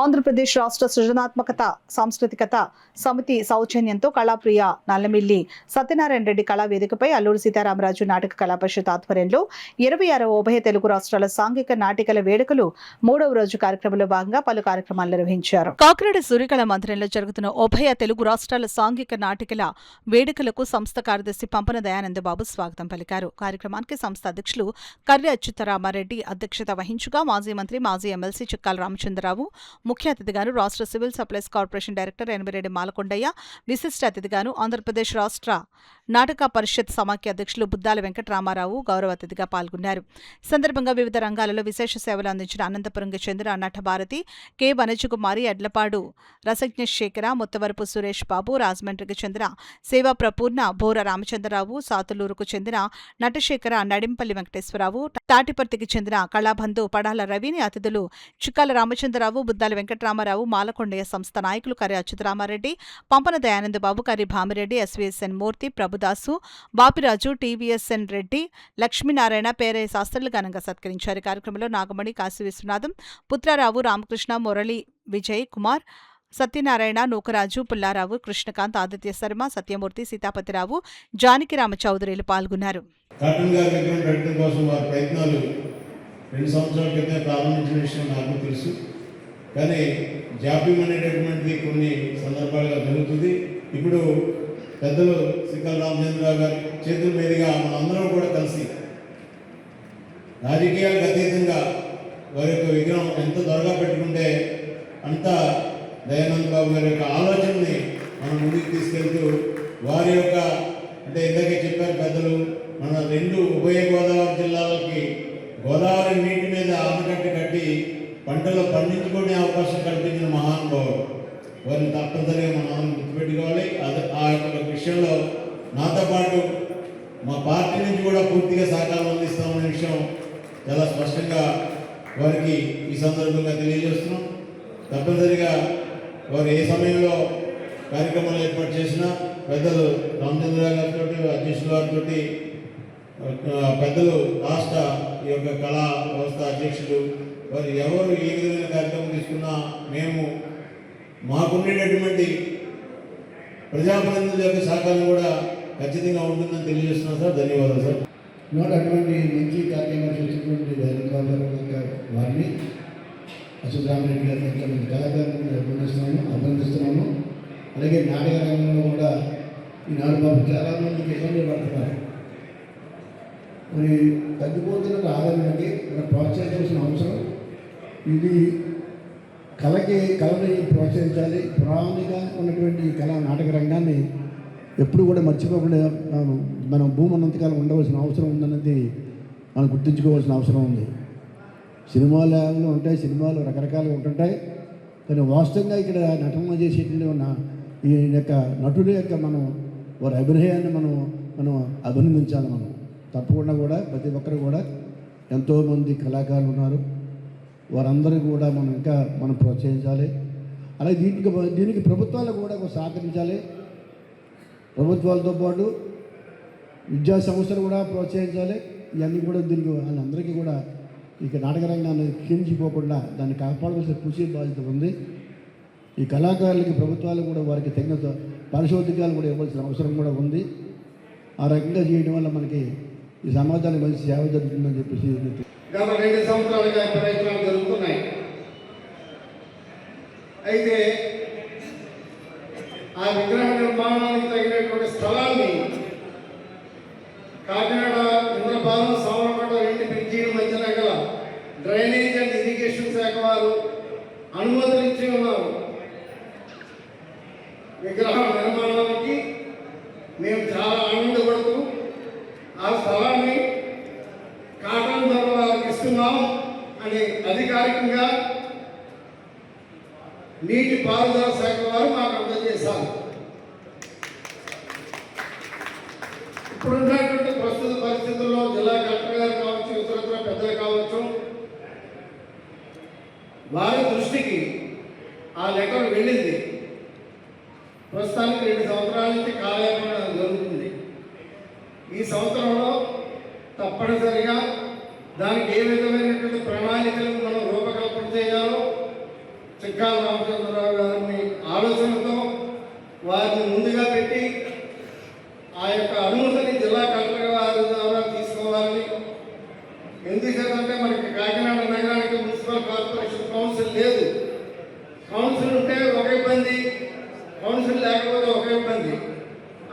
ఆంధ్రప్రదేశ్ రాష్ట్ర సృజనాత్మకత సాంస్కృతికత సమితి సౌజన్యంతో కళాప్రియ నల్లమిల్లి సత్యనారాయణ రెడ్డి కళా వేదికపై అల్లూరి సీతారామరాజు నాటక కళా పరిషత్ ఆధ్వర్యంలో 26వ ఉభయ తెలుగు రాష్ట్రాల సాంఘిక నాటికల వేడుకలు 3వ రోజు కార్యక్రమంలో భాగంగా పలు కార్యక్రమాలు నిర్వహించారు. కాకినాడ సూర్యకళ మందిరంలో జరుగుతున్న ఉభయ తెలుగు రాష్ట్రాల సాంఘిక నాటికల వేడుకలకు సంస్థ కార్యదర్శి పంపన దయానందబాబు స్వాగతం పలికారు. కార్యక్రమానికి సంస్థ అధ్యక్షులు కర్రి అచ్యుతరామారెడ్డి అధ్యక్షత వహించగా మాజీ మంత్రి మాజీ ఎమ్మెల్సీ చిక్కాల రామచంద్రరావు ముఖ్య అతిథిగాను రాష్ట్ర civil supplies corporation director Enimireddy Malakondaiah, విశిష్ట అతిథిగాను ఆంధ్రప్రదేశ్ రాష్ట్ర నాటక పరిషత్ సమాఖ్య అధ్యక్షులు బుద్దాల వెంకటరామారావు గౌరవ అతిథిగా పాల్గొన్నారు. సందర్భంగా వివిధ రంగాలలో విశేష సేవలు అందించిన అనంతపురం చంద్ర నటభారతి, కె వనజకుమారి, ఎడ్లపాడు రసజ్ఞ శేఖర, ముత్తవరపు సురేష్ బాబు, రాజమండ్రికి చెందిన సేవా ప్రపూర్ణ, బోర రామచంద్రరావు, సాతులూరుకు చెందిన నటశేఖర, నడింపల్లి వెంకటేశ్వరరావు, తాటిపర్తికి చెందిన కళాబంధు పడాల రవిని అతిథులు చిక్కాల రామచంద్రరావు, బుద్దాల వెంకటరామారావు, మాలకొండయ్య సంస్థ నాయకులు కర్రి అచ్యుతరామారెడ్డి, పంపన దయానందబాబు, కర్రి భామిరెడ్డి, ఎస్వీఎస్ఎన్ మూర్తి, ప్రభుదాసు, బాపిరాజు, టీవీఎస్ఎన్ రెడ్డి, లక్ష్మీనారాయణ, పేరయ్య శాస్త్రులు ఘనంగా సత్కరించారు. కార్యక్రమంలో నాగమణి, కాశీ విశ్వనాథం, పుత్రారావు, రామకృష్ణ, మురళి, విజయ్ కుమార్, సత్యనారాయణ, నూకరాజు, పుల్లారావు, కృష్ణకాంత్, ఆదిత్య శర్మ, సత్యమూర్తి, సీతాపతిరావు, జానకిరామ చౌదరిలు పాల్గొన్నారు. 2 సంవత్సరాల క్రితం ప్రారంభించిన విషయం నాకు తెలుసు. కానీ జాప్యం అనేటటువంటిది కొన్ని సందర్భాలుగా జరుగుతుంది. ఇప్పుడు పెద్దలు సిక్కల రామచంద్రరావు గారి చేతుల మీదుగా మనందరం కూడా కలిసి రాజకీయాలకు అతీతంగా వారి యొక్క విగ్రహం ఎంత త్వరగా పెట్టుకుంటే అంత దయానంద బాబు గారి యొక్క ఆలోచనని మనం ముందుకు తీసుకెళ్తూ వారి యొక్క అంటే ఇందాకే చెప్పారు పెద్దలు, మన 2 ఉభయ గోదావరి జిల్లాలకి గోదావరి నీటి మీద ఆనకట్ట కట్టి పంటలు పండించుకునే అవకాశం కల్పించిన మహానుభావుడు. వారిని తప్పనిసరిగా మనం గుర్తుపెట్టుకోవాలి. ఆ యొక్క విషయంలో నాతో పాటు మా పార్టీ నుంచి కూడా పూర్తిగా సహకారం అందిస్తామనే విషయం చాలా స్పష్టంగా వారికి ఈ సందర్భంగా తెలియజేస్తున్నాం. తప్పనిసరిగా వారు ఏ సమయంలో కార్యక్రమాలు ఏర్పాటు చేసినా పెద్దలు రామచంద్రరావు గారితో, అధ్యక్షుల వారితో, పెద్దలు రాష్ట్ర ఈ యొక్క కళా వ్యవస్థ అధ్యక్షులు వారు ఎవరు ఏ విధమైన కార్యక్రమం తీసుకున్నా మేము మాకుండేటటువంటి ప్రజాప్రతినిధుల యొక్క సహకారం కూడా ఖచ్చితంగా ఉంటుందని తెలియజేస్తున్నాం సార్. ధన్యవాదాలు సార్. అటువంటి మంచి కార్యక్రమాలు చేసినటువంటి దయానందబాబు వారిని, అచ్యుతరామరెడ్డి గారిని, ఇంతమంది కళాకారులను అభినందిస్తున్నాము. అలాగే నాటక రంగంలో కూడా ఈనాడు బాబు చాలామందికి ఇబ్బందులు పడుతున్నారు. మరి తగ్గిపోతున్న ఆదరణకి మనం ప్రోత్సహించాల్సిన అవసరం. ఇది కళని ప్రోత్సహించాలి. పురాణిగా ఉన్నటువంటి కళా నాటక రంగాన్ని ఎప్పుడు కూడా మర్చిపోకుండా మనం భూమి అనంతకాలం ఉండవలసిన అవసరం ఉందన్నది మనం గుర్తుంచుకోవాల్సిన అవసరం ఉంది. సినిమాలు ఉంటాయి, సినిమాలు రకరకాలుగా ఉంటుంటాయి. కానీ వాస్తవంగా ఇక్కడ నటన చేసేటువంటి ఉన్న ఈ యొక్క నటుల యొక్క వారి అభినయాన్ని మనం అభినందించాలి. మనం తప్పకుండా కూడా ప్రతి ఒక్కరు కూడా ఎంతోమంది కళాకారులు ఉన్నారు. వారందరూ కూడా మనం ప్రోత్సహించాలి. అలాగే దీనికి ప్రభుత్వాలు కూడా సహకరించాలి. ప్రభుత్వాలతో పాటు విద్యా సంస్థలు కూడా ప్రోత్సహించాలి. ఇవన్నీ కూడా దీనికి వాళ్ళందరికీ కూడా ఇక నాటక రంగాన్ని క్షీణించిపోకుండా దాన్ని కాపాడవలసిన కృషి బాధ్యత ఉంది. ఈ కళాకారులకి ప్రభుత్వాలు కూడా వారికి తగిన పరిశోధకాలు కూడా ఇవ్వాల్సిన అవసరం కూడా ఉంది. ఆ రకంగా చేయడం వల్ల మనకి ఈ సమాజానికి మంచి సేవ జరుగుతుందని చెప్పేసి గత 2 సంవత్సరాలుగా ప్రయత్నాలు జరుగుతున్నాయి. అయితే ఆ విగ్రహ నిర్మాణానికి తగినటువంటి స్థలాన్ని కాకినాడ ఇంద్రపాలెం సామరపేట 2 బ్రిడ్జీల మధ్యన గల డ్రైనేజ్ అండ్ ఇరిగేషన్ శాఖ వారు అనుమతులిచ్చి ఉన్నారు. విగ్రహ నిర్మాణానికి మేము చాలా ఆనందపడుతూ ఆ స్థలాన్ని కాటన్ ధరలకు ఇస్తున్నాం అని అధికారికంగా నీటి పారుదల శాఖ వారు మాకు అందజేశారు. ఇప్పుడున్నటువంటి ప్రస్తుత పరిస్థితుల్లో జిల్లా కలెక్టర్ గారు కావచ్చు, ఇతర పెద్దలు కావచ్చు, వారి దృష్టికి ఆ లెటర్ వెళ్ళింది. ప్రస్తుతానికి 2 సంవత్సరాల నుంచి కాలయాపన జరుగుతుంది. ఈ సంవత్సరంలో తప్పనిసరిగా దానికి ఏ విధమైనటువంటి ప్రణాళికలను మనం రూపకల్పన చేయాలో చిక్కాల రామచంద్రరావు గారిని ఆలోచనతో వారిని ముందుగా పెట్టి ఆ యొక్క అనుమతిని జిల్లా కలెక్టర్ గారి ద్వారా తీసుకోవాలని. ఎందుకంటే మనకి కాకినాడ నగరానికి మున్సిపల్ కార్పొరేషన్ కౌన్సిల్ లేదు. కౌన్సిల్ ఉంటే ఒక ఇబ్బంది, కౌన్సిల్ లేకపోతే ఒక ఇబ్బంది.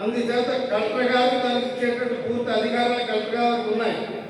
అందుచేత కలెక్టర్ గారు దానికి ఇచ్చేటట్టు పూర్తి అధికారాలు కలెక్టర్ గారికి ఉన్నాయి.